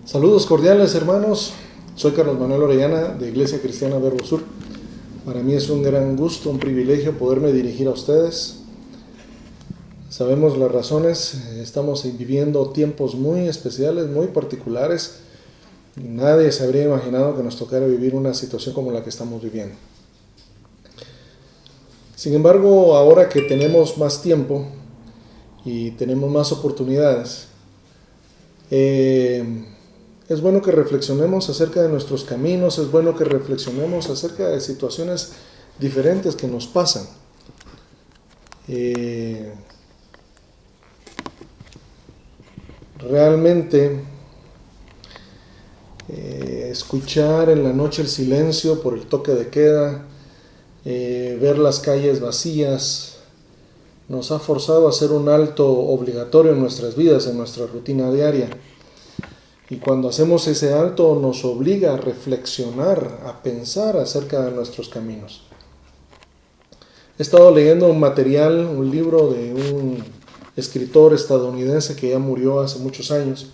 Saludos cordiales, hermanos. Soy Carlos Manuel Orellana de Iglesia Cristiana Verbo Sur. Para mí es un gran gusto, un privilegio poderme dirigir a ustedes. Sabemos las razones, estamos viviendo tiempos muy especiales, muy particulares. Nadie se habría imaginado que nos tocara vivir una situación como la que estamos viviendo. Sin embargo, ahora que tenemos más tiempo y tenemos más oportunidades, es bueno que reflexionemos acerca de nuestros caminos, es bueno que reflexionemos acerca de situaciones diferentes que nos pasan. Realmente, escuchar en la noche el silencio por el toque de queda, ver las calles vacías, nos ha forzado a hacer un alto obligatorio en nuestras vidas, en nuestra rutina diaria. Y cuando hacemos ese alto nos obliga a reflexionar, a pensar acerca de nuestros caminos. He estado leyendo un material, un libro de un escritor estadounidense que ya murió hace muchos años.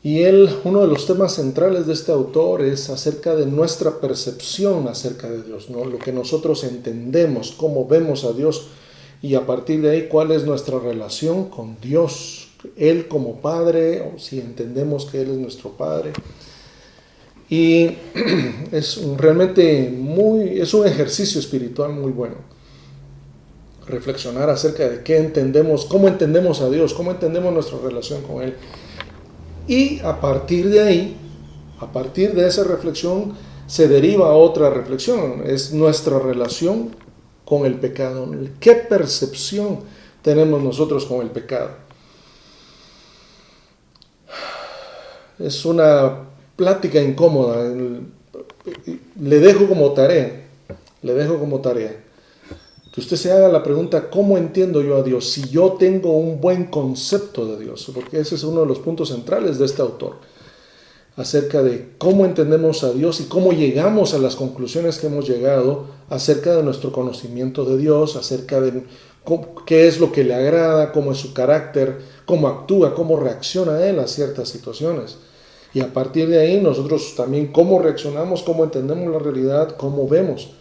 Y uno de los temas centrales de este autor es acerca de nuestra percepción acerca de Dios, ¿no? Lo que nosotros entendemos, cómo vemos a Dios y a partir de ahí cuál es nuestra relación con Dios. Él como Padre, o si entendemos que Él es nuestro Padre. Y es es un ejercicio espiritual muy bueno. Reflexionar acerca de qué entendemos, cómo entendemos a Dios, cómo entendemos nuestra relación con Él. Y a partir de ahí, a partir de esa reflexión, se deriva otra reflexión. Es nuestra relación con el pecado. ¿Qué percepción tenemos nosotros con el pecado? Es una plática incómoda. Le dejo como tarea que usted se haga la pregunta: ¿cómo entiendo yo a Dios? Si yo tengo un buen concepto de Dios, porque ese es uno de los puntos centrales de este autor, acerca de cómo entendemos a Dios y cómo llegamos a las conclusiones que hemos llegado acerca de nuestro conocimiento de Dios, acerca de qué es lo que le agrada, cómo es su carácter, cómo actúa, cómo reacciona Él a ciertas situaciones. Y a partir de ahí nosotros también cómo reaccionamos, cómo entendemos la realidad, cómo vemos.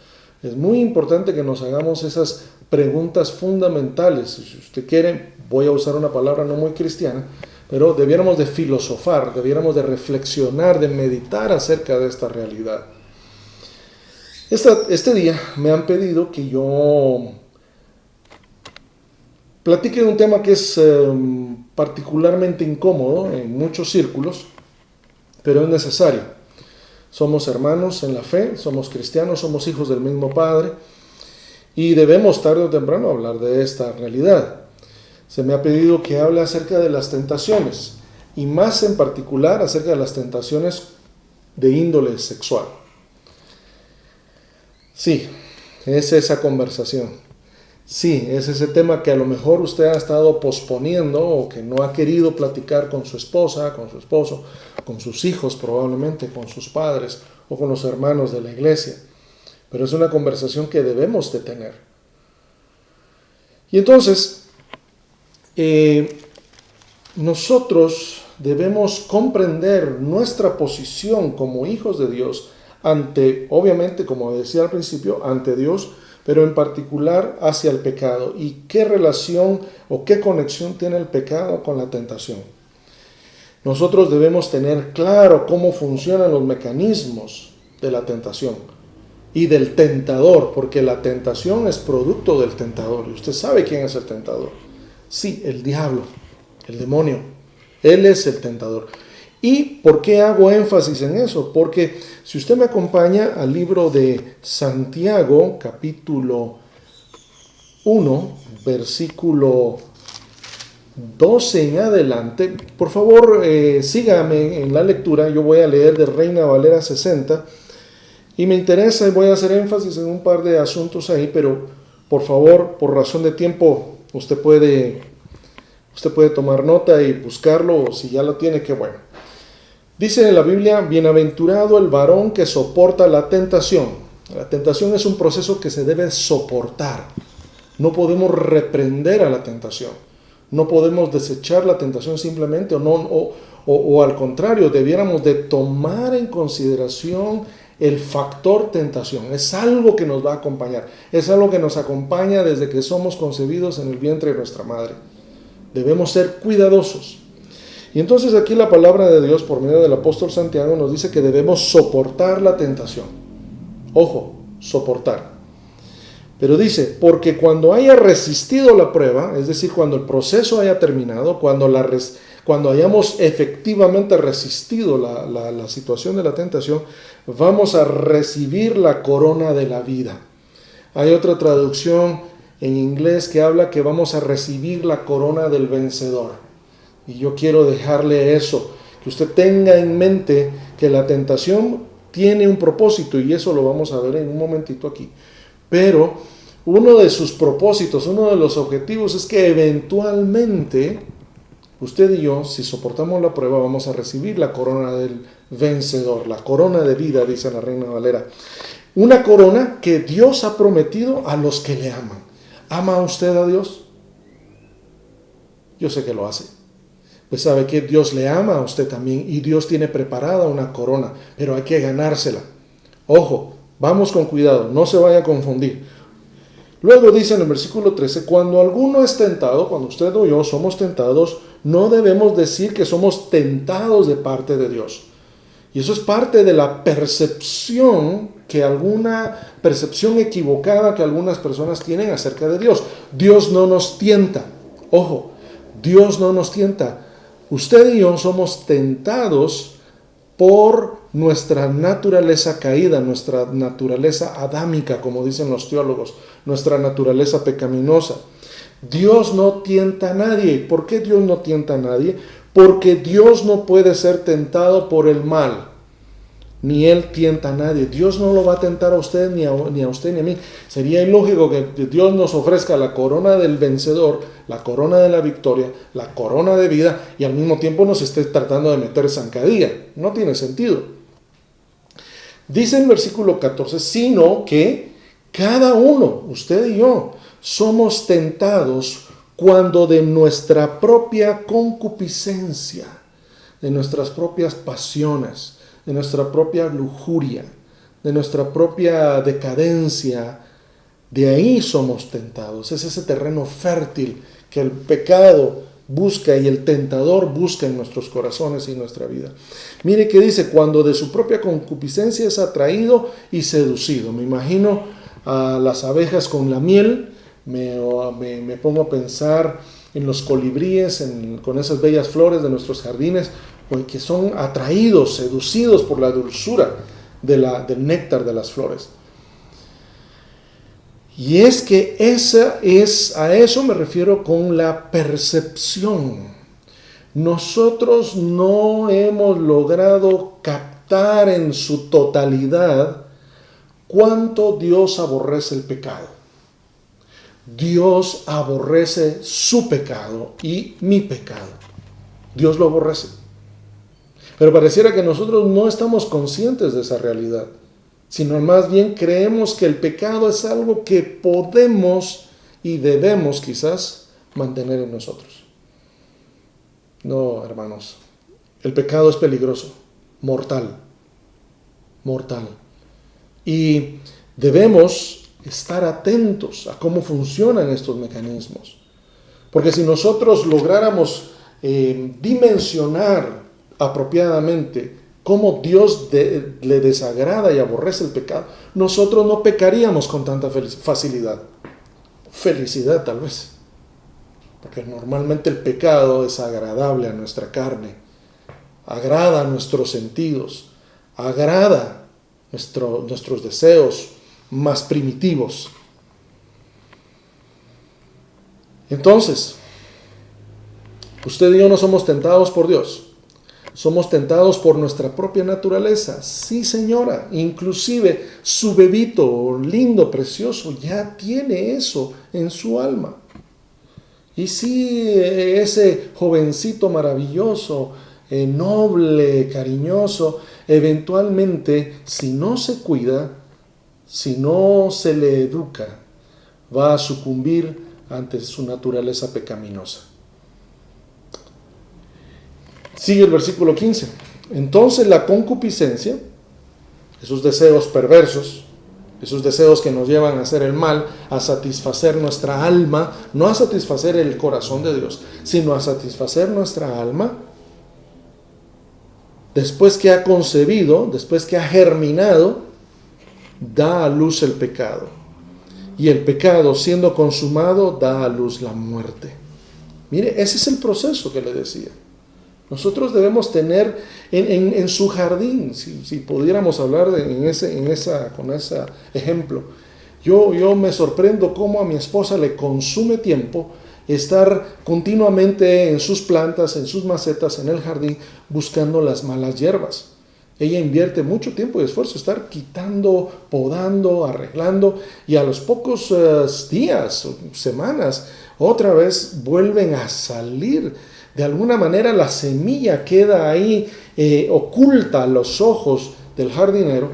Es muy importante que nos hagamos esas preguntas fundamentales. Si usted quiere, voy a usar una palabra no muy cristiana, pero debiéramos de filosofar, debiéramos de reflexionar, de meditar acerca de esta realidad. Este día me han pedido que yo platique de un tema que es particularmente incómodo en muchos círculos, pero es necesario. Somos hermanos en la fe, somos cristianos, somos hijos del mismo Padre y debemos tarde o temprano hablar de esta realidad. Se me ha pedido que hable acerca de las tentaciones y más en particular acerca de las tentaciones de índole sexual. Sí, es esa conversación. Sí, es ese tema que a lo mejor usted ha estado posponiendo o que no ha querido platicar con su esposa, con su esposo, con sus hijos probablemente, con sus padres o con los hermanos de la iglesia. Pero es una conversación que debemos de tener. Y entonces, nosotros debemos comprender nuestra posición como hijos de Dios ante, obviamente, como decía al principio, ante Dios, pero en particular hacia el pecado. ¿Y qué relación o qué conexión tiene el pecado con la tentación? Nosotros debemos tener claro cómo funcionan los mecanismos de la tentación y del tentador, porque la tentación es producto del tentador. Y usted sabe quién es el tentador. Sí, el diablo, el demonio. Él es el tentador. ¿Y por qué hago énfasis en eso? Porque si usted me acompaña al libro de Santiago, capítulo 1, versículo 12 en adelante, por favor sígame en la lectura. Yo voy a leer de Reina Valera 60 y me interesa y voy a hacer énfasis en un par de asuntos ahí, pero por favor, por razón de tiempo, usted puede tomar nota y buscarlo, o si ya lo tiene, qué bueno. Dice en la Biblia: bienaventurado el varón que soporta la tentación. La tentación es un proceso que se debe soportar. No podemos reprender a la tentación. No podemos desechar la tentación simplemente o al contrario, debiéramos de tomar en consideración el factor tentación. Es algo que nos va a acompañar, es algo que nos acompaña desde que somos concebidos en el vientre de nuestra madre. Debemos ser cuidadosos. Y entonces aquí la palabra de Dios por medio del apóstol Santiago nos dice que debemos soportar la tentación. Ojo, soportar. Pero dice, porque cuando haya resistido la prueba, es decir, cuando el proceso haya terminado, cuando hayamos efectivamente resistido la situación de la tentación, vamos a recibir la corona de la vida. Hay otra traducción en inglés que habla que vamos a recibir la corona del vencedor. Y yo quiero dejarle eso, que usted tenga en mente que la tentación tiene un propósito, y eso lo vamos a ver en un momentito aquí. Pero uno de sus propósitos, uno de los objetivos es que eventualmente usted y yo, si soportamos la prueba, vamos a recibir la corona del vencedor, la corona de vida, dice la Reina Valera. Una corona que Dios ha prometido a los que le aman. ¿Ama usted a Dios? Yo sé que lo hace. Pues sabe que Dios le ama a usted también, y Dios tiene preparada una corona, pero hay que ganársela. Ojo, vamos con cuidado, no se vaya a confundir. Luego dice en el versículo 13, cuando alguno es tentado, cuando usted o yo somos tentados, no debemos decir que somos tentados de parte de Dios. Y eso es parte de la percepción percepción equivocada que algunas personas tienen acerca de Dios. Dios no nos tienta. Ojo, Dios no nos tienta. Usted y yo somos tentados por nuestra naturaleza caída, nuestra naturaleza adámica, como dicen los teólogos, nuestra naturaleza pecaminosa. Dios no tienta a nadie. ¿Por qué Dios no tienta a nadie? Porque Dios no puede ser tentado por el mal, ni Él tienta a nadie. Dios no lo va a tentar a usted, ni a usted ni a mí. Sería ilógico que Dios nos ofrezca la corona del vencedor, la corona de la victoria, la corona de vida, y al mismo tiempo nos esté tratando de meter zancadilla. No tiene sentido. Dice en el versículo 14, sino que cada uno, usted y yo, somos tentados cuando de nuestra propia concupiscencia, de nuestras propias pasiones, de nuestra propia lujuria, de nuestra propia decadencia, de ahí somos tentados. Es ese terreno fértil que el pecado busca y el tentador busca en nuestros corazones y nuestra vida. Mire que dice, cuando de su propia concupiscencia es atraído y seducido. Me imagino a las abejas con la miel, me pongo a pensar en los colibríes, con esas bellas flores de nuestros jardines, que son atraídos, seducidos por la dulzura del néctar de las flores. Y es que a eso me refiero con la percepción. Nosotros no hemos logrado captar en su totalidad cuánto Dios aborrece el pecado. Dios aborrece su pecado y mi pecado. Dios lo aborrece. Pero pareciera que nosotros no estamos conscientes de esa realidad, sino más bien creemos que el pecado es algo que podemos y debemos quizás mantener en nosotros. No, hermanos, el pecado es peligroso, mortal. Y debemos estar atentos a cómo funcionan estos mecanismos. Porque si nosotros lográramos dimensionar apropiadamente cómo Dios le desagrada y aborrece el pecado, nosotros no pecaríamos con tanta facilidad. Felicidad tal vez. Porque normalmente el pecado es agradable a nuestra carne, agrada a nuestros sentidos, agrada nuestros deseos más primitivos. Entonces, usted y yo no somos tentados por Dios. Somos tentados por nuestra propia naturaleza. Sí, señora, inclusive su bebito lindo, precioso, ya tiene eso en su alma. Y sí, ese jovencito maravilloso, noble, cariñoso, eventualmente, si no se cuida, si no se le educa, va a sucumbir ante su naturaleza pecaminosa. Sigue el versículo 15. Entonces la concupiscencia, esos deseos perversos, esos deseos que nos llevan a hacer el mal, a satisfacer nuestra alma, no a satisfacer el corazón de Dios, sino a satisfacer nuestra alma, después que ha concebido, después que ha germinado, da a luz el pecado. Y el pecado, siendo consumado, da a luz la muerte. Mire, ese es el proceso que le decía. Nosotros debemos tener en su jardín, si pudiéramos hablar con ese ejemplo. Yo me sorprendo cómo a mi esposa le consume tiempo estar continuamente en sus plantas, en sus macetas, en el jardín, buscando las malas hierbas. Ella invierte mucho tiempo y esfuerzo estar quitando, podando, arreglando, y a los pocos días o semanas otra vez vuelven a salir. De alguna manera la semilla queda ahí oculta a los ojos del jardinero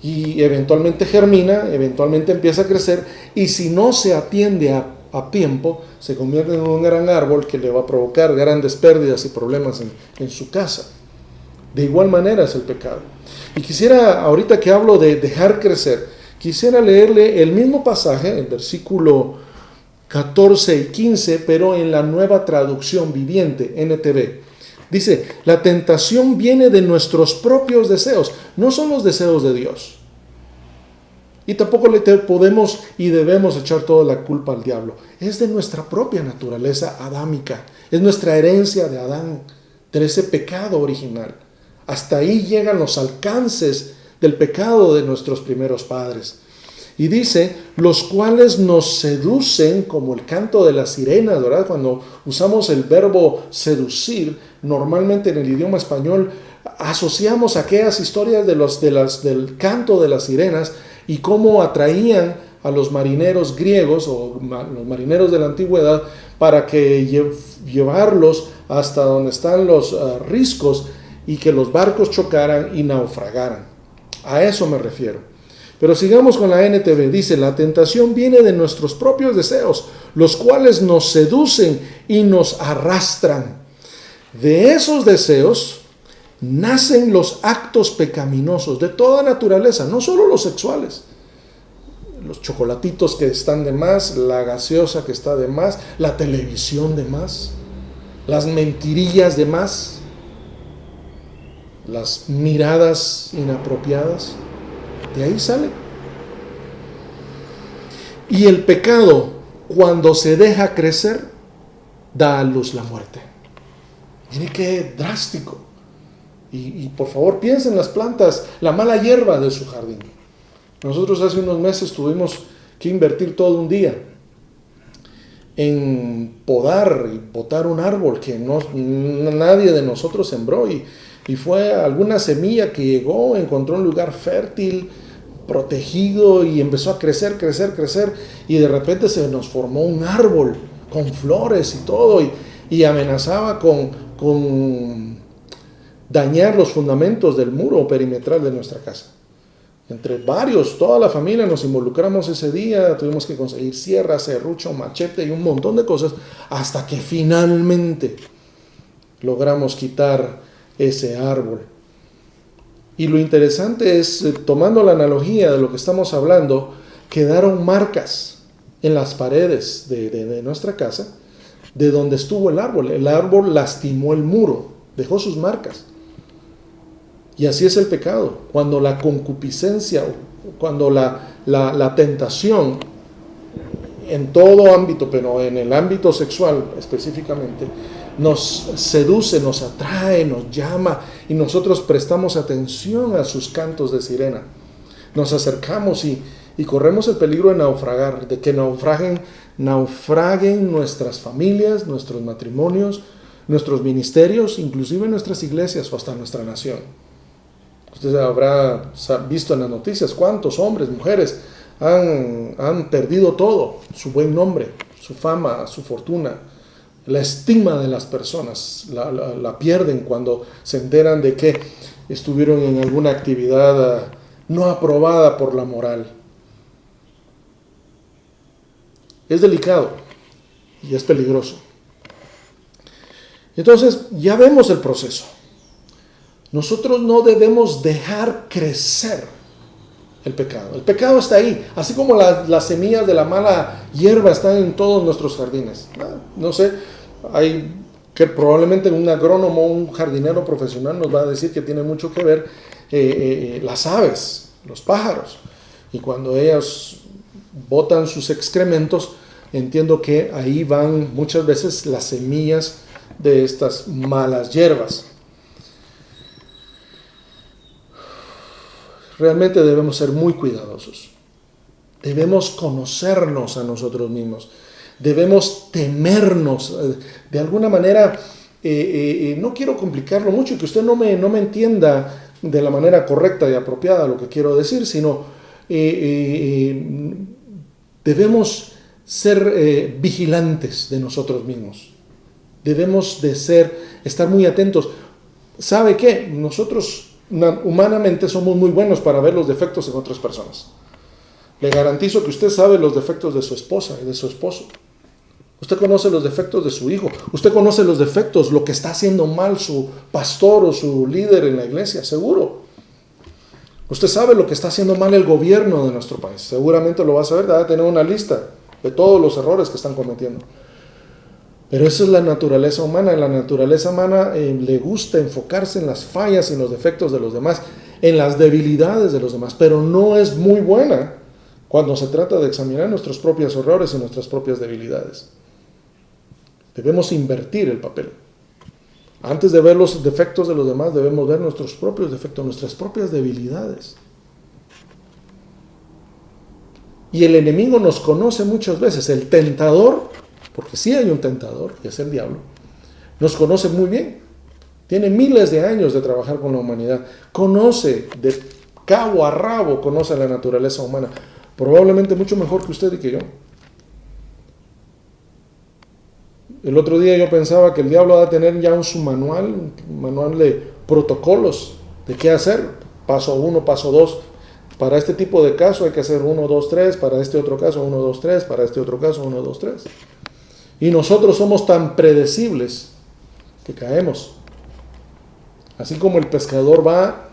y eventualmente germina, eventualmente empieza a crecer, y si no se atiende a tiempo, se convierte en un gran árbol que le va a provocar grandes pérdidas y problemas en su casa. De igual manera es el pecado. Y quisiera, ahorita que hablo de dejar crecer, quisiera leerle el mismo pasaje, el versículo 14 y 15, pero en la Nueva Traducción Viviente, NTV. Dice, la tentación viene de nuestros propios deseos, no son los deseos de Dios. Y tampoco le podemos y debemos echar toda la culpa al diablo. Es de nuestra propia naturaleza adámica, es nuestra herencia de Adán, de ese pecado original. Hasta ahí llegan los alcances del pecado de nuestros primeros padres. Y dice, los cuales nos seducen, como el canto de las sirenas, ¿verdad? Cuando usamos el verbo seducir, normalmente en el idioma español asociamos aquellas historias del canto de las sirenas y cómo atraían a los marineros griegos o los marineros de la antigüedad para que llevarlos hasta donde están los riscos y que los barcos chocaran y naufragaran. A eso me refiero. Pero sigamos con la NTV. Dice, la tentación viene de nuestros propios deseos, los cuales nos seducen y nos arrastran. De esos deseos nacen los actos pecaminosos de toda naturaleza, no solo los sexuales. Los chocolatitos que están de más, la gaseosa que está de más, la televisión de más, las mentirillas de más, las miradas inapropiadas, de ahí salen. Y el pecado, cuando se deja crecer, da a luz la muerte. Mire qué drástico. Y por favor piensen en las plantas, la mala hierba de su jardín. Nosotros hace unos meses tuvimos que invertir todo un día en podar y botar un árbol que nadie de nosotros sembró, y fue alguna semilla que llegó, encontró un lugar fértil, protegido, y empezó a crecer, y de repente se nos formó un árbol con flores y todo, y amenazaba con dañar los fundamentos del muro perimetral de nuestra casa. Entre varios, toda la familia nos involucramos ese día, tuvimos que conseguir sierra, serrucho, machete y un montón de cosas, hasta que finalmente logramos quitar ese árbol. Y lo interesante es, tomando la analogía de lo que estamos hablando, quedaron marcas en las paredes de nuestra casa, de donde estuvo el árbol. El árbol lastimó el muro, dejó sus marcas. Y así es el pecado. Cuando la concupiscencia, cuando la tentación, en todo ámbito, pero en el ámbito sexual específicamente, nos seduce, nos atrae, nos llama, y nosotros prestamos atención a sus cantos de sirena. Nos acercamos y corremos el peligro de naufragar, de que naufraguen nuestras familias, nuestros matrimonios, nuestros ministerios, inclusive nuestras iglesias o hasta nuestra nación. Usted habrá visto en las noticias cuántos hombres, mujeres han perdido todo, su buen nombre, su fama, su fortuna. La estima de las personas la pierden cuando se enteran de que estuvieron en alguna actividad no aprobada por la moral. Es delicado y es peligroso. Entonces, ya vemos el proceso. Nosotros no debemos dejar crecer el pecado. El pecado está ahí, así como las semillas de la mala hierba están en todos nuestros jardines. No sé, hay que probablemente un agrónomo, un jardinero profesional nos va a decir que tiene mucho que ver las aves, los pájaros. Y cuando ellas botan sus excrementos, entiendo que ahí van muchas veces las semillas de estas malas hierbas. Realmente debemos ser muy cuidadosos. Debemos conocernos a nosotros mismos. Debemos temernos. De alguna manera, no quiero complicarlo mucho y que usted no me entienda de la manera correcta y apropiada lo que quiero decir, sino debemos ser vigilantes de nosotros mismos. Debemos de estar muy atentos. ¿Sabe qué? Nosotros humanamente somos muy buenos para ver los defectos en otras personas. Le garantizo que usted sabe los defectos de su esposa y de su esposo. Usted conoce los defectos de su hijo. Usted conoce los defectos, lo que está haciendo mal su pastor o su líder en la iglesia, seguro. Usted sabe lo que está haciendo mal el gobierno de nuestro país. Seguramente lo va a saber, va a tener una lista de todos los errores que están cometiendo. Pero esa es la naturaleza humana. En la naturaleza humana le gusta enfocarse en las fallas y en los defectos de los demás, en las debilidades de los demás, pero no es muy buena cuando se trata de examinar nuestros propios errores y nuestras propias debilidades. Debemos invertir el papel. Antes de ver los defectos de los demás, debemos ver nuestros propios defectos, nuestras propias debilidades. Y el enemigo nos conoce muchas veces. El tentador, porque sí hay un tentador, que es el diablo, nos conoce muy bien. Tiene miles de años de trabajar con la humanidad. Conoce de cabo a rabo, conoce la naturaleza humana. Probablemente mucho mejor que usted y que yo. El otro día yo pensaba que el diablo va a tener ya un manual de protocolos de qué hacer. Paso 1, paso 2. Para este tipo de caso hay que hacer 1, 2, 3. Para este otro caso 1, 2, 3. Para este otro caso 1, 2, 3. Y nosotros somos tan predecibles que caemos. Así como el pescador va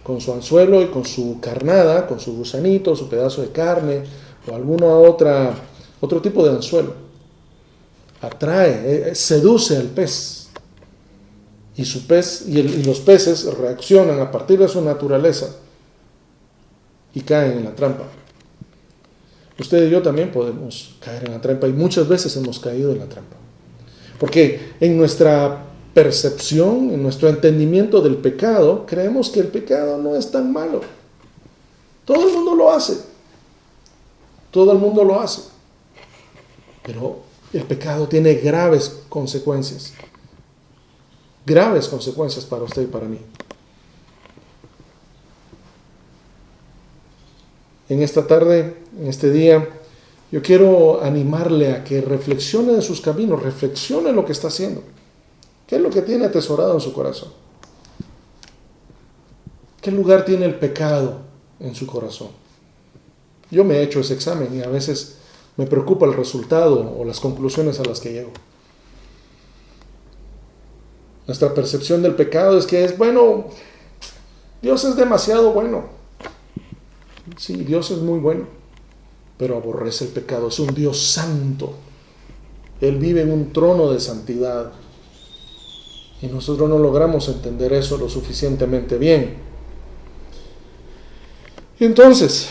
con su anzuelo y con su carnada, con su gusanito, su pedazo de carne o otro tipo de anzuelo. Atrae, seduce al pez. Y los peces reaccionan a partir de su naturaleza y caen en la trampa. Usted y yo también podemos caer en la trampa y muchas veces hemos caído en la trampa. Porque en nuestra percepción, en nuestro entendimiento del pecado, creemos que el pecado no es tan malo. Todo el mundo lo hace. Todo el mundo lo hace. Pero el pecado tiene graves consecuencias. Graves consecuencias para usted y para mí. En esta tarde, en este día, yo quiero animarle a que reflexione de sus caminos, reflexione en lo que está haciendo. ¿Qué es lo que tiene atesorado en su corazón? ¿Qué lugar tiene el pecado en su corazón? Yo me he hecho ese examen y a veces me preocupa el resultado o las conclusiones a las que llego. Nuestra percepción del pecado es que Dios es demasiado bueno. Sí, Dios es muy bueno, pero aborrece el pecado. Es un Dios santo. Él vive en un trono de santidad. Y nosotros no logramos entender eso lo suficientemente bien. Entonces,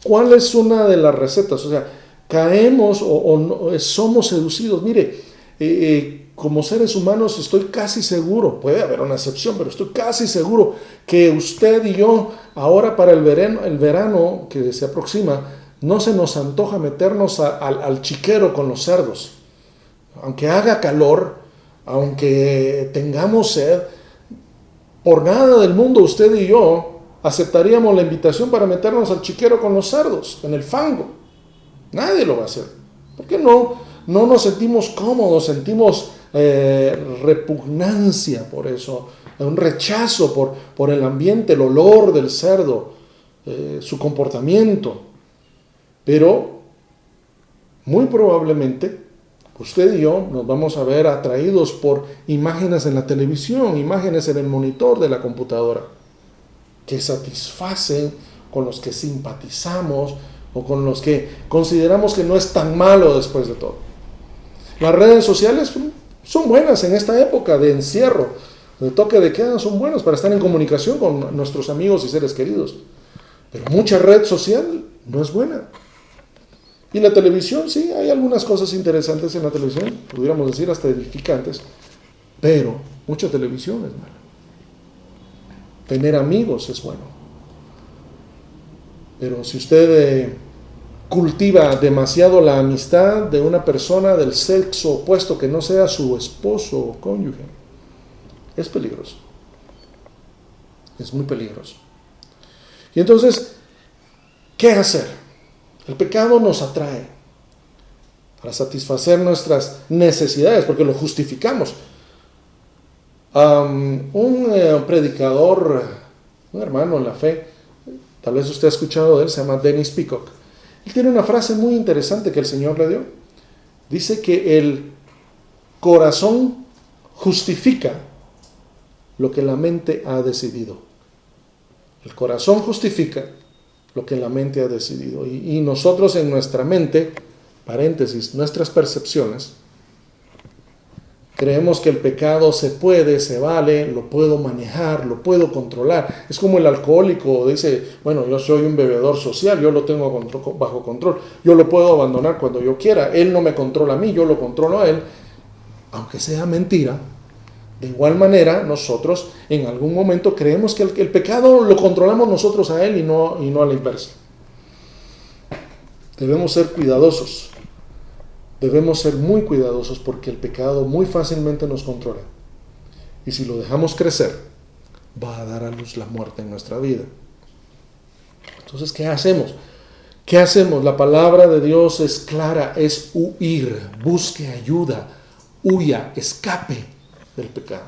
¿cuál es una de las recetas? O sea, caemos o somos seducidos. Mire, como seres humanos estoy casi seguro, puede haber una excepción, pero estoy casi seguro que usted y yo, ahora para el verano que se aproxima, no se nos antoja meternos al chiquero con los cerdos. Aunque haga calor, aunque tengamos sed, por nada del mundo usted y yo aceptaríamos la invitación para meternos al chiquero con los cerdos, en el fango. Nadie lo va a hacer. ¿Por qué no nos sentimos cómodos, sentimos repugnancia por eso, un rechazo por el ambiente, el olor del cerdo, su comportamiento? Pero muy probablemente Usted y yo nos vamos a ver atraídos por imágenes en la televisión, imágenes en el monitor de la computadora, que satisfacen, con los que simpatizamos o con los que consideramos que no es tan malo después de todo. Las redes sociales son buenas en esta época de encierro, de toque de queda, son buenas para estar en comunicación con nuestros amigos y seres queridos. Pero mucha red social no es buena. Y la televisión, sí, hay algunas cosas interesantes en la televisión, pudiéramos decir hasta edificantes, pero mucha televisión es mala. Tener amigos es bueno. Pero si usted cultiva demasiado la amistad de una persona del sexo opuesto que no sea su esposo o cónyuge, es peligroso. Es muy peligroso. Y entonces, ¿qué hacer? El pecado nos atrae para satisfacer nuestras necesidades, porque lo justificamos. Un predicador, un hermano en la fe, tal vez usted ha escuchado de él, se llama Dennis Peacock. Él tiene una frase muy interesante que el Señor le dio. Dice que el corazón justifica lo que la mente ha decidido. El corazón justifica lo que la mente ha decidido. Y nosotros en nuestra mente, paréntesis, nuestras percepciones, creemos que el pecado se puede, se vale, lo puedo manejar, lo puedo controlar. Es como el alcohólico dice, bueno, yo soy un bebedor social, yo lo tengo bajo control, yo lo puedo abandonar cuando yo quiera, él no me controla a mí, yo lo controlo a él, aunque sea mentira. De igual manera, nosotros en algún momento creemos que el pecado lo controlamos nosotros a él y no a la inversa. Debemos ser cuidadosos. Debemos ser muy cuidadosos porque el pecado muy fácilmente nos controla. Y si lo dejamos crecer, va a dar a luz la muerte en nuestra vida. Entonces, ¿qué hacemos? ¿Qué hacemos? La palabra de Dios es clara, es huir, busque ayuda, huya, escape del pecado.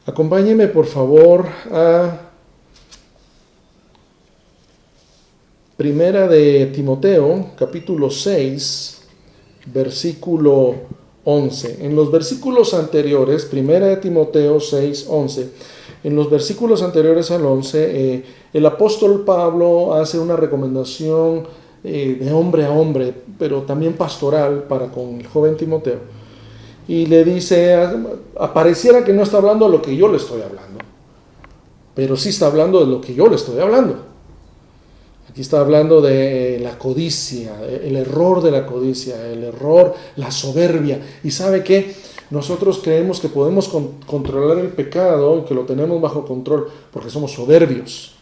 Acompáñeme por favor a Primera de Timoteo, capítulo 6, versículo 11. En los versículos anteriores, Primera de Timoteo 6, 11, en los versículos anteriores al 11, el apóstol Pablo hace una recomendación de hombre a hombre, pero también pastoral para con el joven Timoteo. Y le dice, pareciera que no está hablando de lo que yo le estoy hablando, pero sí está hablando de lo que yo le estoy hablando. Aquí está hablando de la codicia, el error de la codicia, el error, la soberbia. Y ¿sabe qué? Nosotros creemos que podemos controlar el pecado y que lo tenemos bajo control porque somos soberbios.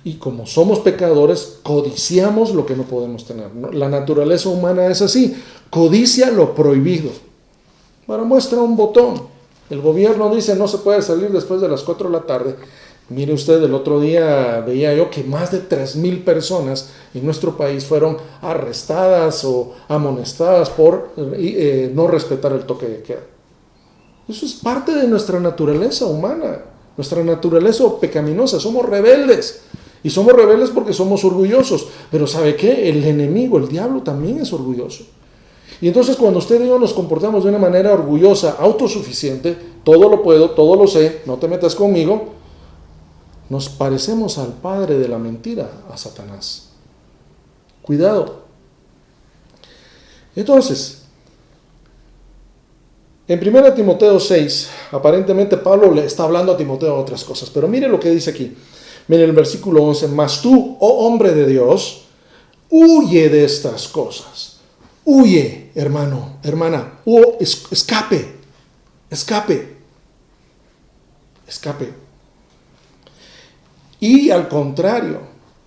Y como somos pecadores, codiciamos lo que no podemos tener. La naturaleza humana es así, codicia lo prohibido. Para muestra un botón. El gobierno dice no se puede salir después de las 4 de la tarde. Mire usted, el otro día veía yo que más de 3,000 personas en nuestro país fueron arrestadas o amonestadas por no respetar el toque de queda. Eso es parte de nuestra naturaleza humana, nuestra naturaleza pecaminosa. Somos rebeldes. Y somos rebeldes porque somos orgullosos. Pero ¿sabe qué? El enemigo, el diablo, también es orgulloso. Y entonces cuando usted y yo nos comportamos de una manera orgullosa, autosuficiente, todo lo puedo, todo lo sé, no te metas conmigo, nos parecemos al padre de la mentira, a Satanás. Cuidado. Entonces, en 1 Timoteo 6, aparentemente Pablo le está hablando a Timoteo de otras cosas, pero mire lo que dice aquí. Mire el versículo 11, mas tú, oh hombre de Dios, huye de estas cosas. Huye, hermano, hermana, escape. Y al contrario,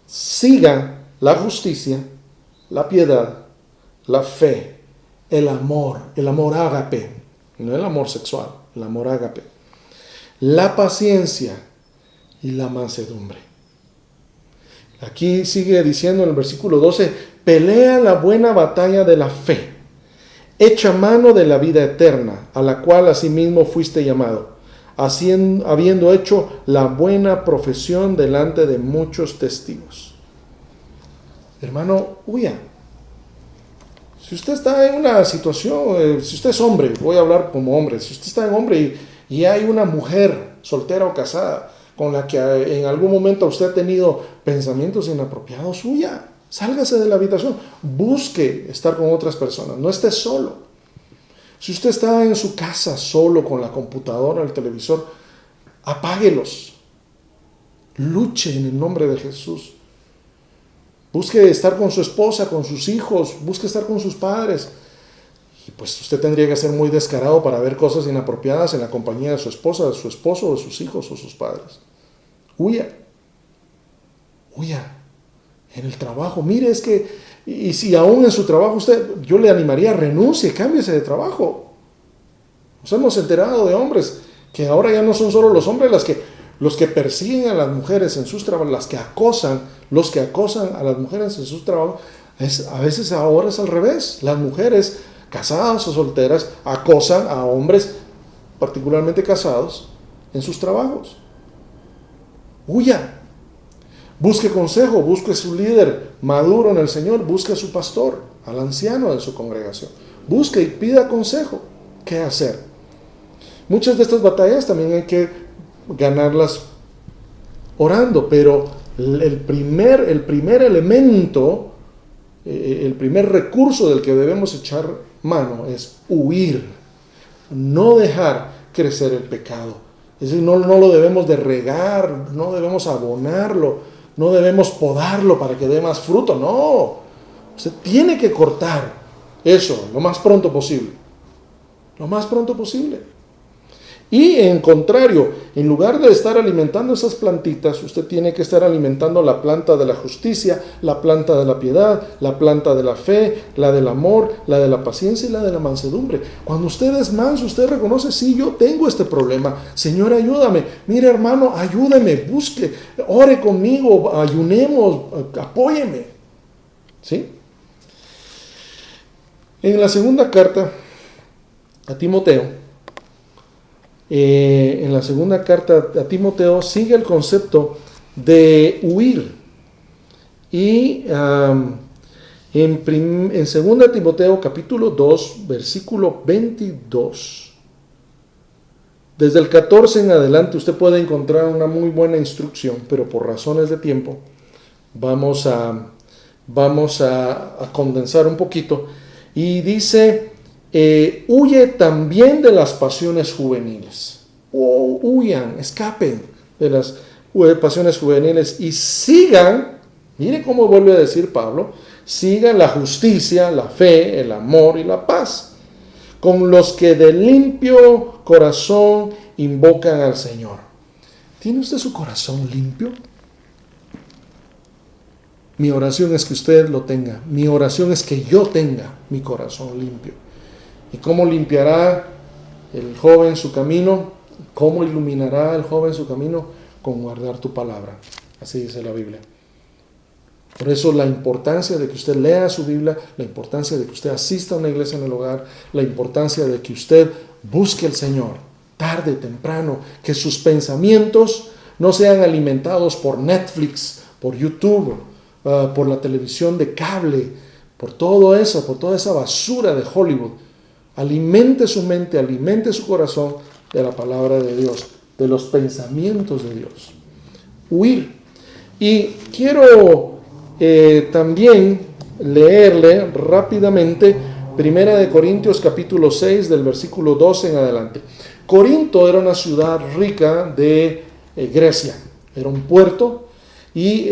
siga la justicia, la piedad, la fe, el amor ágape, no el amor sexual, el amor ágape, la paciencia y la mansedumbre. Aquí sigue diciendo en el versículo 12, pelea la buena batalla de la fe, echa mano de la vida eterna, a la cual asimismo fuiste llamado, habiendo hecho la buena profesión delante de muchos testigos. hermano, huya. Si usted está en una situación, si usted es hombre, voy a hablar como hombre, si usted está en hombre y hay una mujer soltera o casada con la que en algún momento usted ha tenido pensamientos inapropiados, huya, sálgase de la habitación, busque estar con otras personas, no esté solo. Si usted está en su casa solo con la computadora, el televisor, apáguelos, luche en el nombre de Jesús. Busque estar con su esposa, con sus hijos, busque estar con sus padres. Y pues usted tendría que ser muy descarado para ver cosas inapropiadas en la compañía de su esposa, de su esposo, de sus hijos o sus padres. Huya. Huya. En el trabajo. Mire, es que, y si aún en su trabajo yo le animaría, renuncie, cámbiese de trabajo. Nos hemos enterado de hombres que ahora ya no son solo los hombres los que persiguen a las mujeres en sus trabajos, los que acosan a las mujeres en sus trabajos. A veces ahora es al revés. Las mujeres casadas o solteras acosan a hombres, particularmente casados, en sus trabajos. Huya. Busque consejo, busque su líder maduro en el Señor, busque a su pastor, al anciano de su congregación. Busque y pida consejo. ¿Qué hacer? Muchas de estas batallas también hay que ganarlas orando, pero el primer elemento, el primer recurso del que debemos echar mano es huir, no dejar crecer el pecado. Es decir, no lo debemos de regar, no debemos abonarlo, no debemos podarlo para que dé más fruto, no. Usted tiene que cortar eso lo más pronto posible, lo más pronto posible. Y en contrario, en lugar de estar alimentando esas plantitas, usted tiene que estar alimentando la planta de la justicia, la planta de la piedad, la planta de la fe, la del amor, la de la paciencia y la de la mansedumbre. Cuando usted es manso, usted reconoce, sí, yo tengo este problema. Señor, ayúdame. Mire, hermano, ayúdame, busque, ore conmigo, ayunemos, apóyeme. ¿Sí? En la segunda carta a Timoteo, en la segunda carta a Timoteo sigue el concepto de huir. Y en 2 Timoteo capítulo 2, versículo 22, desde el 14 en adelante usted puede encontrar una muy buena instrucción, pero por razones de tiempo vamos a condensar un poquito. Y dice: huye también de las pasiones juveniles. Huyan, escapen de las pasiones juveniles y sigan, mire cómo vuelve a decir Pablo, sigan la justicia, la fe, el amor y la paz, con los que de limpio corazón invocan al Señor. ¿Tiene usted su corazón limpio? Mi oración es que usted lo tenga. Mi oración es que yo tenga mi corazón limpio. ¿Y cómo limpiará el joven su camino? ¿Cómo iluminará el joven su camino? Con guardar tu palabra. Así dice la Biblia. Por eso la importancia de que usted lea su Biblia, la importancia de que usted asista a una iglesia en el hogar, la importancia de que usted busque al Señor, tarde, temprano, que sus pensamientos no sean alimentados por Netflix, por YouTube, por la televisión de cable, por todo eso, por toda esa basura de Hollywood. Alimente su mente, alimente su corazón de la palabra de Dios, de los pensamientos de Dios. Huir. Y quiero también leerle rápidamente 1 Corintios capítulo 6 del versículo 12 en adelante. Corinto era una ciudad rica de Grecia, era un puerto y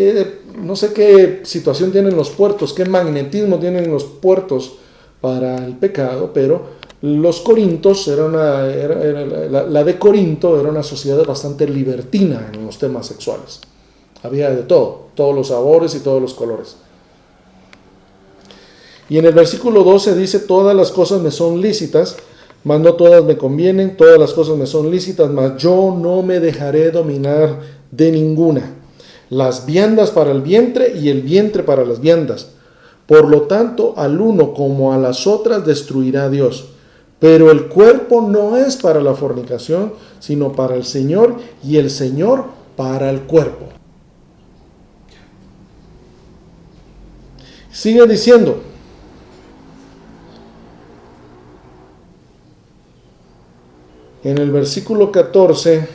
no sé qué situación tienen los puertos, qué magnetismo tienen los puertos para el pecado, pero los corintos, la de Corinto era una sociedad bastante libertina en los temas sexuales. Había de todo, todos los sabores y todos los colores. Y en el versículo 12 dice: todas las cosas me son lícitas, mas no todas me convienen, todas las cosas me son lícitas, mas yo no me dejaré dominar de ninguna. Las viandas para el vientre y el vientre para las viandas. Por lo tanto, al uno como a las otras destruirá Dios. Pero el cuerpo no es para la fornicación, sino para el Señor, y el Señor para el cuerpo. Sigue diciendo, en el versículo 14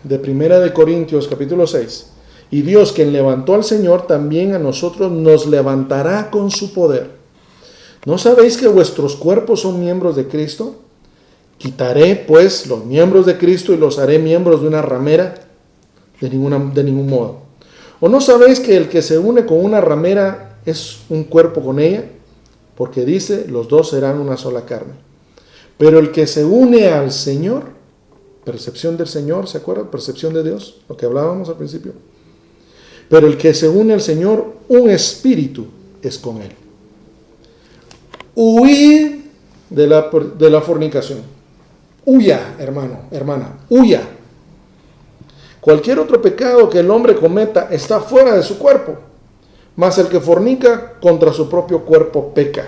de Primera de Corintios, capítulo 6, y Dios, quien levantó al Señor, también a nosotros nos levantará con su poder. ¿No sabéis que vuestros cuerpos son miembros de Cristo? Quitaré, pues, los miembros de Cristo y los haré miembros de una ramera. De ningún modo. ¿O no sabéis que el que se une con una ramera es un cuerpo con ella? Porque dice, los dos serán una sola carne. Pero el que se une al Señor, percepción del Señor, ¿se acuerdan? Percepción de Dios, lo que hablábamos al principio. Pero el que se une al Señor, un espíritu es con él. Huid de la fornicación. Huya, hermano, hermana, huya. Cualquier otro pecado que el hombre cometa está fuera de su cuerpo, mas el que fornica contra su propio cuerpo peca.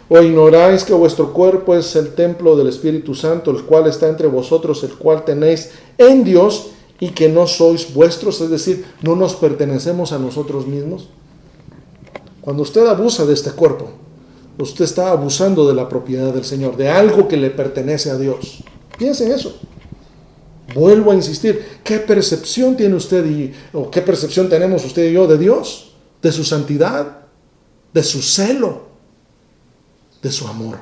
¿O ignoráis que vuestro cuerpo es el templo del Espíritu Santo, el cual está entre vosotros, el cual tenéis en Dios, y que no sois vuestros? Es decir, no nos pertenecemos a nosotros mismos. Cuando usted abusa de este cuerpo, usted está abusando de la propiedad del Señor, de algo que le pertenece a Dios. Piense en eso. Vuelvo a insistir, ¿qué percepción tiene usted o qué percepción tenemos usted y yo de Dios? De su santidad, de su celo, de su amor.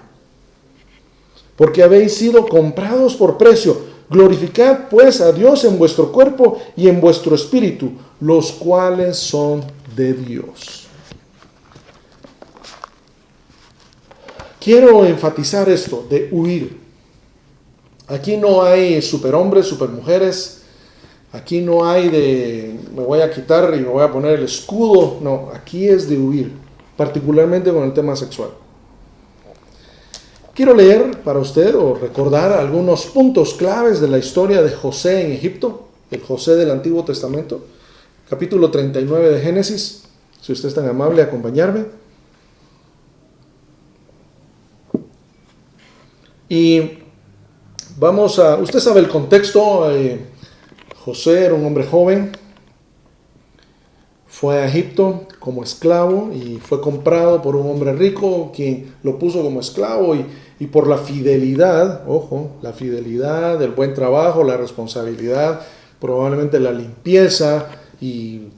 Porque habéis sido comprados por precio. Glorificad pues a Dios en vuestro cuerpo y en vuestro espíritu, los cuales son de Dios. Quiero enfatizar esto de huir. Aquí no hay superhombres, supermujeres. Aquí no hay de me voy a quitar y me voy a poner el escudo. No, aquí es de huir, particularmente con el tema sexual. Quiero leer para usted o recordar algunos puntos claves de la historia de José en Egipto, el José del Antiguo Testamento, capítulo 39 de Génesis. Si usted es tan amable, acompañarme. Y usted sabe el contexto. José era un hombre joven, fue a Egipto como esclavo y fue comprado por un hombre rico quien lo puso como esclavo y por la fidelidad, ojo, la fidelidad, el buen trabajo, la responsabilidad, probablemente la limpieza y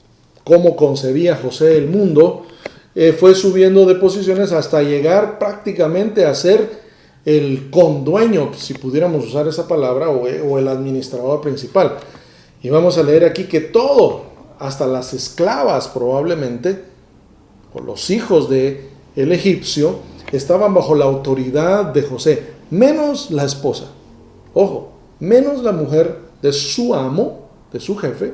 cómo concebía José el mundo, fue subiendo de posiciones hasta llegar prácticamente a ser el condueño, si pudiéramos usar esa palabra, o el administrador principal. Y vamos a leer aquí que todo, hasta las esclavas probablemente, o los hijos de el egipcio, estaban bajo la autoridad de José, menos la esposa. Ojo, menos la mujer de su amo, de su jefe.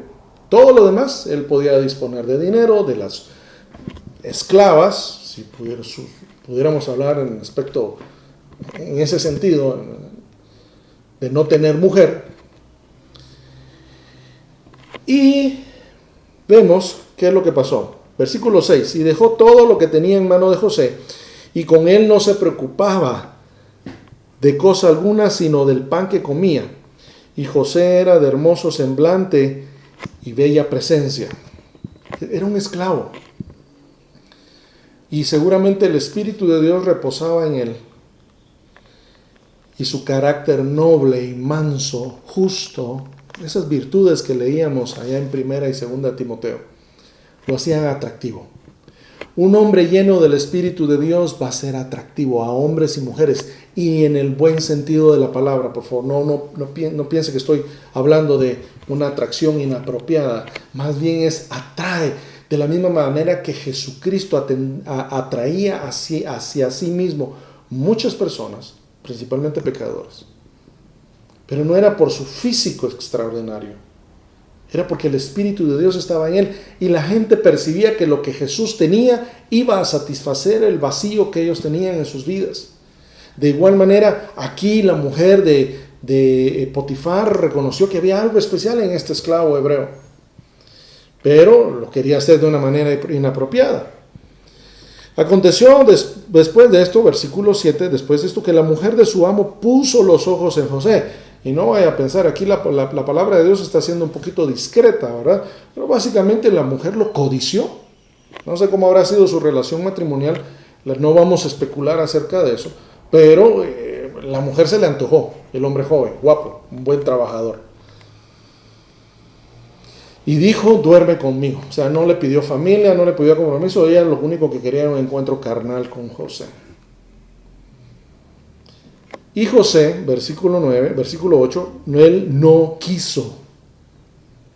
Todo lo demás, él podía disponer de dinero, de las esclavas, si pudiéramos hablar en aspecto, en ese sentido, de no tener mujer. Y vemos qué es lo que pasó. Versículo 6. Y dejó todo lo que tenía en mano de José, y con él no se preocupaba de cosa alguna, sino del pan que comía. Y José era de hermoso semblante y bella presencia. Era un esclavo. Y seguramente el Espíritu de Dios reposaba en él. Y su carácter noble y manso, justo, esas virtudes que leíamos allá en 1 y 2 Timoteo, lo hacían atractivo. Un hombre lleno del Espíritu de Dios va a ser atractivo a hombres y mujeres, y en el buen sentido de la palabra, por favor. No piense que estoy hablando de una atracción inapropiada. Más bien atrae, de la misma manera que Jesucristo atraía hacia sí mismo muchas personas, principalmente pecadores. Pero no era por su físico extraordinario. Era porque el Espíritu de Dios estaba en él y la gente percibía que lo que Jesús tenía iba a satisfacer el vacío que ellos tenían en sus vidas. De igual manera, aquí la mujer de Potifar reconoció que había algo especial en este esclavo hebreo, pero lo quería hacer de una manera inapropiada. Aconteció después de esto, versículo 7, después de esto, que la mujer de su amo puso los ojos en José. Y no vaya a pensar, aquí la palabra de Dios está siendo un poquito discreta, ¿verdad? Pero básicamente la mujer lo codició. No sé cómo habrá sido su relación matrimonial, no vamos a especular acerca de eso, pero la mujer se le antojó, el hombre joven, guapo, un buen trabajador. Y dijo, duerme conmigo. O sea, no le pidió familia, no le pidió compromiso, ella lo único que quería era un encuentro carnal con José. Y José, versículo 8, él no quiso.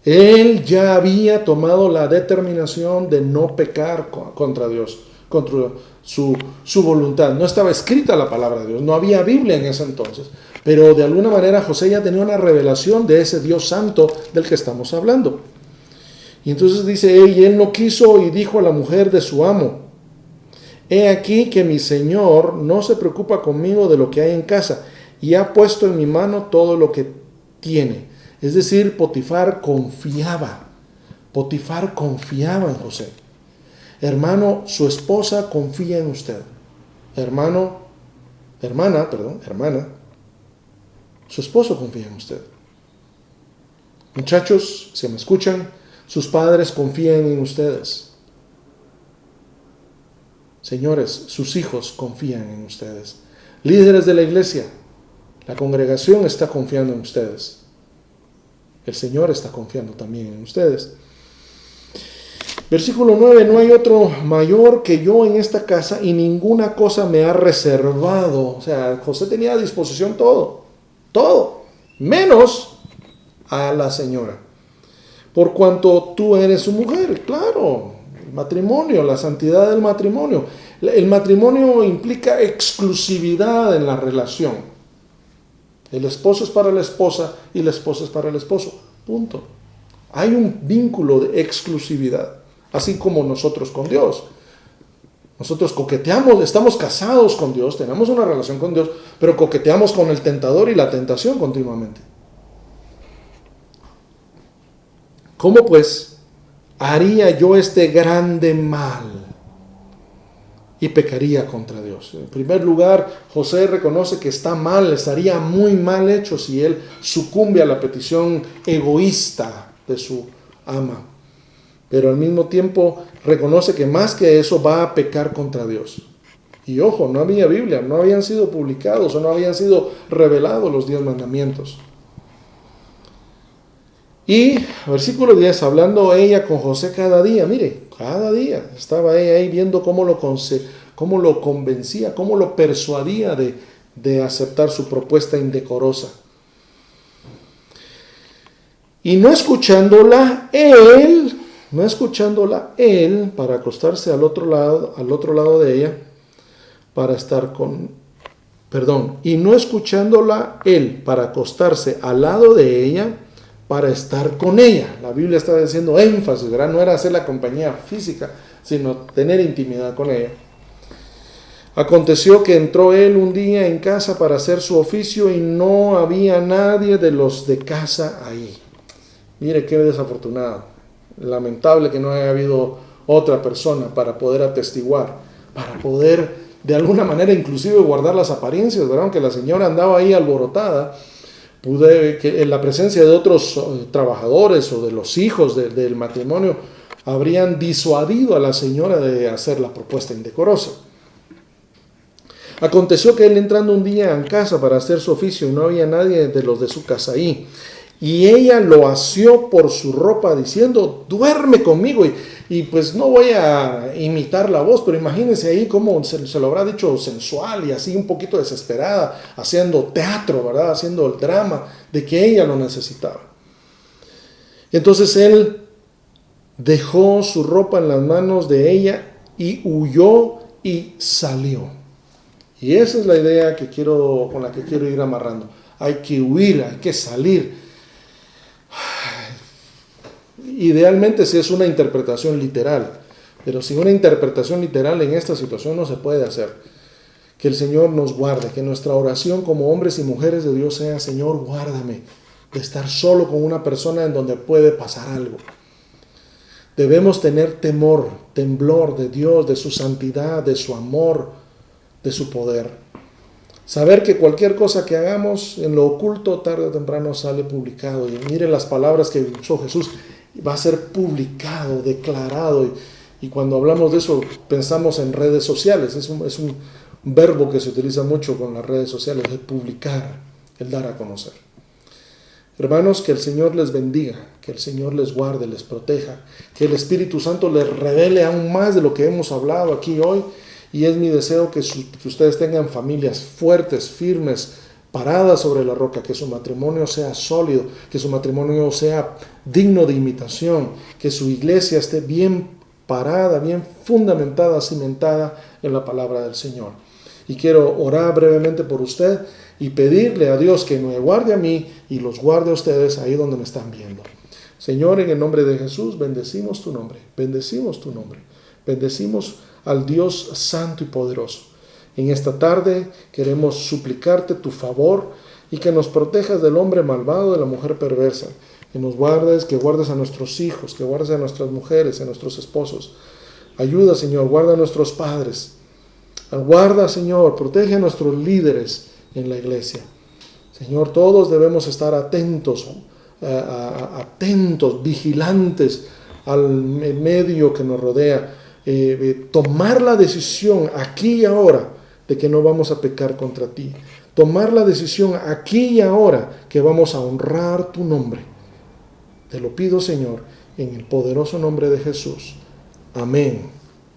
Él ya había tomado la determinación de no pecar contra Dios, contra su voluntad. No estaba escrita la palabra de Dios, no había Biblia en ese entonces. Pero de alguna manera José ya tenía una revelación de ese Dios santo del que estamos hablando. Y entonces dice, y él no quiso y dijo a la mujer de su amo, he aquí que mi señor no se preocupa conmigo de lo que hay en casa y ha puesto en mi mano todo lo que tiene. Es decir, Potifar confiaba en José. Hermano, su esposa confía en usted. Hermana, su esposo confía en usted. Muchachos, si me escuchan, sus padres confían en ustedes. Señores, sus hijos confían en ustedes. Líderes de la iglesia, la congregación está confiando en ustedes. El Señor está confiando también en ustedes. Versículo 9, no hay otro mayor que yo en esta casa y ninguna cosa me ha reservado. O sea, José tenía a disposición todo, menos a la señora. Por cuanto tú eres su mujer, claro, el matrimonio, la santidad del matrimonio. El matrimonio implica exclusividad en la relación. El esposo es para la esposa y la esposa es para el esposo. Punto. Hay un vínculo de exclusividad, así como nosotros con Dios. Nosotros coqueteamos, estamos casados con Dios, tenemos una relación con Dios, pero coqueteamos con el tentador y la tentación continuamente. ¿Cómo pues haría yo este grande mal y pecaría contra Dios? En primer lugar, José reconoce que está mal, estaría muy mal hecho si él sucumbe a la petición egoísta de su ama. Pero al mismo tiempo reconoce que más que eso va a pecar contra Dios. Y ojo, no había Biblia, no habían sido publicados o no habían sido revelados los 10 mandamientos. Y versículo 10, hablando ella con José cada día, mire, cada día estaba ella ahí viendo cómo lo convencía, cómo lo persuadía de aceptar su propuesta indecorosa. Y no escuchándola él para acostarse al otro lado de ella, para estar y no escuchándola él para acostarse al lado de ella, para estar con ella. La Biblia está diciendo énfasis, ¿verdad? No era hacer la compañía física, sino tener intimidad con ella. Aconteció que entró él un día en casa para hacer su oficio y no había nadie de los de casa ahí. Mire qué desafortunado. Lamentable que no haya habido otra persona para poder atestiguar, para poder de alguna manera inclusive guardar las apariencias, ¿verdad? Aunque la señora andaba ahí alborotada, que en la presencia de otros trabajadores o de los hijos del matrimonio habrían disuadido a la señora de hacer la propuesta indecorosa. Aconteció que él entrando un día en casa para hacer su oficio y no había nadie de los de su casa ahí, y ella lo asió por su ropa diciendo, duerme conmigo. Y pues no voy a imitar la voz, pero imagínense ahí cómo se lo habrá dicho sensual y así un poquito desesperada, haciendo teatro, ¿verdad? Haciendo el drama de que ella lo necesitaba. Entonces él dejó su ropa en las manos de ella y huyó y salió. Y esa es la idea con la que quiero ir amarrando. Hay que huir, hay que salir. Idealmente si es una interpretación literal, pero sin una interpretación literal en esta situación no se puede hacer. Que el Señor nos guarde, que nuestra oración como hombres y mujeres de Dios sea, Señor, guárdame de estar solo con una persona en donde puede pasar algo. Debemos tener temblor de Dios, de su santidad, de su amor, de su poder. Saber que cualquier cosa que hagamos en lo oculto, tarde o temprano sale publicado. Y mire las palabras que usó Jesús, va a ser publicado, declarado. Y cuando hablamos de eso, pensamos en redes sociales. Es un verbo que se utiliza mucho con las redes sociales, el publicar, el dar a conocer. Hermanos, que el Señor les bendiga, que el Señor les guarde, les proteja, que el Espíritu Santo les revele aún más de lo que hemos hablado aquí hoy. Y es mi deseo que ustedes tengan familias fuertes, firmes, paradas sobre la roca, que su matrimonio sea sólido, que su matrimonio sea digno de imitación, que su iglesia esté bien parada, bien fundamentada, cimentada en la palabra del Señor. Y quiero orar brevemente por usted y pedirle a Dios que me guarde a mí y los guarde a ustedes ahí donde me están viendo. Señor, en el nombre de Jesús, bendecimos tu nombre, bendecimos tu nombre, bendecimos al Dios santo y poderoso. En esta tarde queremos suplicarte tu favor y que nos protejas del hombre malvado, de la mujer perversa, que nos guardes, que guardes a nuestros hijos, que guardes a nuestras mujeres, a nuestros esposos. Ayuda, Señor, guarda a nuestros padres. Guarda, Señor, protege a nuestros líderes en la iglesia. Señor, todos debemos estar atentos, vigilantes al medio que nos rodea. Tomar la decisión aquí y ahora de que no vamos a pecar contra ti. Tomar la decisión aquí y ahora que vamos a honrar tu nombre. Te lo pido, Señor, en el poderoso nombre de Jesús. Amén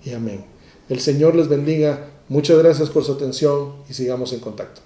y amén. El Señor les bendiga. Muchas gracias por su atención y sigamos en contacto.